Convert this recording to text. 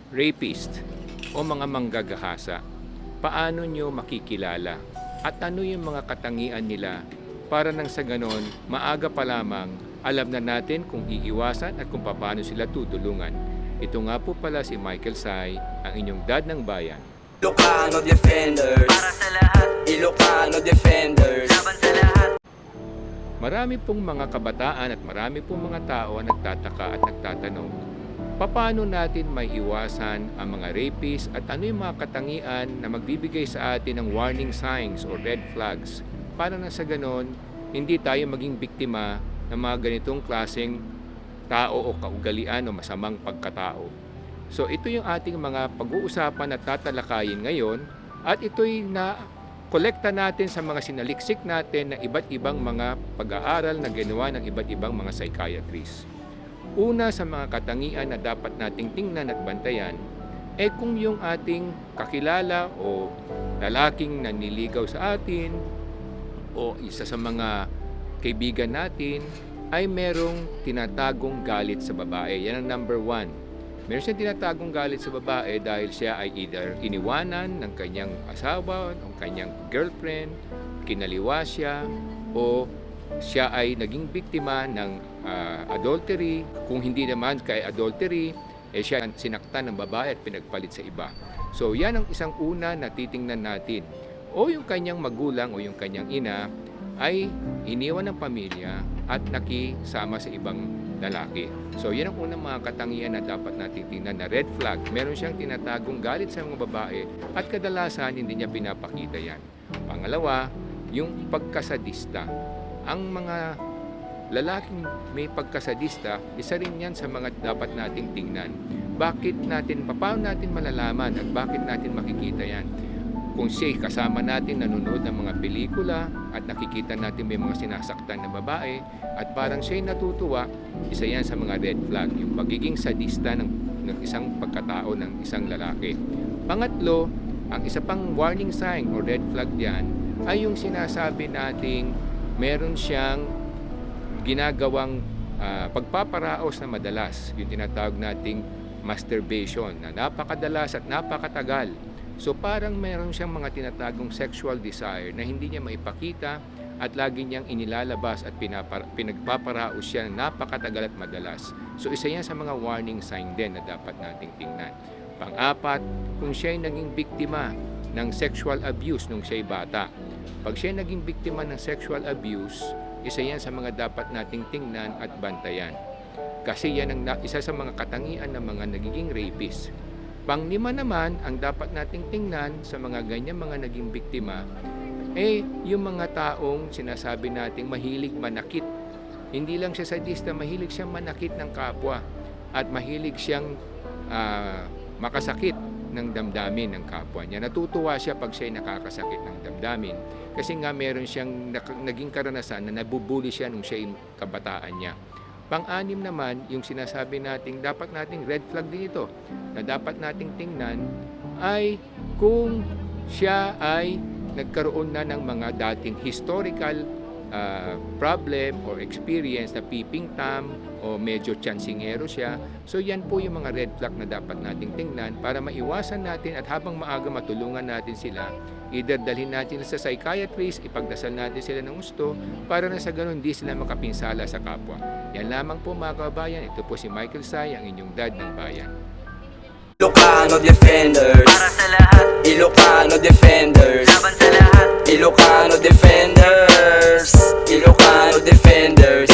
rapist o mga manggagahasa, paano nyo makikilala? At ano yung mga katangian nila para nang sa ganon, maaga pa lamang, alam na natin kung iiwasan at kung paano sila tutulungan. Ito nga po pala si Michael Sai, ang inyong dad ng bayan. Ilocano Defenders, para sa lahat. Ilocano Defenders, laban sa lahat. Marami pong mga kabataan at marami pong mga tao ang nagtataka at nagtatanong, paano natin may iwasan ang mga rapists at ano yung mga katangian na magbibigay sa atin ng warning signs or red flags para na sa ganon, hindi tayo maging biktima ng mga ganitong klaseng tao o kaugalian o masamang pagkatao. So ito yung ating mga pag-uusapan at tatalakayin ngayon at ito'y kolekta natin sa mga sinaliksik natin ng iba't ibang mga pag-aaral na ginawa ng iba't ibang mga psychiatrists. Una sa mga katangian na dapat nating tingnan at bantayan, kung yung ating kakilala o lalaking naniligaw sa atin o isa sa mga kaibigan natin ay merong tinatagong galit sa babae. Yan ang number one. Meron siyang tinatagong galit sa babae dahil siya ay either iniwanan ng kanyang asawa, ng kanyang girlfriend, kinaliwa siya, o siya ay naging biktima ng adultery. Kung hindi naman kay adultery, siya sinaktan ng babae at pinagpalit sa iba. So yan ang isang una na titingnan natin. O yung kanyang magulang o yung kanyang ina ay iniwan ng pamilya at nakisama sa ibang lalaki. So yan ang unang mga katangian na dapat natin tingnan na red flag. Meron siyang tinatagong galit sa mga babae at kadalasan hindi niya pinapakita yan. Pangalawa, yung pagkasadista. Ang mga lalaking may pagkasadista, isa rin yan sa mga dapat nating tingnan. Paano natin malalaman at bakit natin makikita yan? Kung siya'y kasama natin nanonood ng mga pelikula at nakikita natin may mga sinasaktan na babae at parang siya'y natutuwa, isa yan sa mga red flag, yung pagiging sadista ng isang pagkatao ng isang lalaki. Pangatlo, ang isa pang warning sign o red flag diyan ay yung sinasabi nating meron siyang ginagawang pagpaparaos na madalas, yung tinatawag nating masturbation na napakadalas at napakatagal. So parang meron siyang mga tinatagong sexual desire na hindi niya maipakita at lagi niyang inilalabas at pinagpaparaos siya na napakatagal at madalas. So isa yan sa mga warning sign din na dapat nating tingnan. Pang-apat, kung siya'y naging biktima ng sexual abuse nung siya'y bata. Pag siya'y naging biktima ng sexual abuse, isa yan sa mga dapat nating tingnan at bantayan. Kasi yan ang isa sa mga katangian ng mga nagiging rapist. Panglima naman, ang dapat nating tingnan sa mga ganyan mga naging biktima, yung mga taong sinasabi nating mahilig manakit. Hindi lang siya sadista, mahilig siyang manakit ng kapwa at mahilig siyang makasakit ng damdamin ng kapwa niya. Natutuwa siya pag siya'y nakakasakit ng damdamin kasi nga meron siyang naging karanasan na nabubuli siya nung siya'y kabataan niya. Pang-anim naman, yung sinasabi nating dapat nating red flag din ito na dapat nating tingnan ay kung siya ay nagkaroon na ng mga dating historical problem or experience na peeping tom o medyo chansingero siya. So yan po yung mga red flag na dapat nating tingnan para maiwasan natin at habang maaga matulungan natin sila. Either dalhin natin sa psychiatrist, ipagdasal natin sila ng gusto para na sa ganun hindi sila makapinsala sa kapwa. Yan lamang po mga kabayan. Ito po si Michael Sai, ang inyong dad ng bayan. Ilocano Defenders, para sa lahat. Ilocano Defenders, laban sa lahat. Ilocano Defenders, Ilocano Defenders.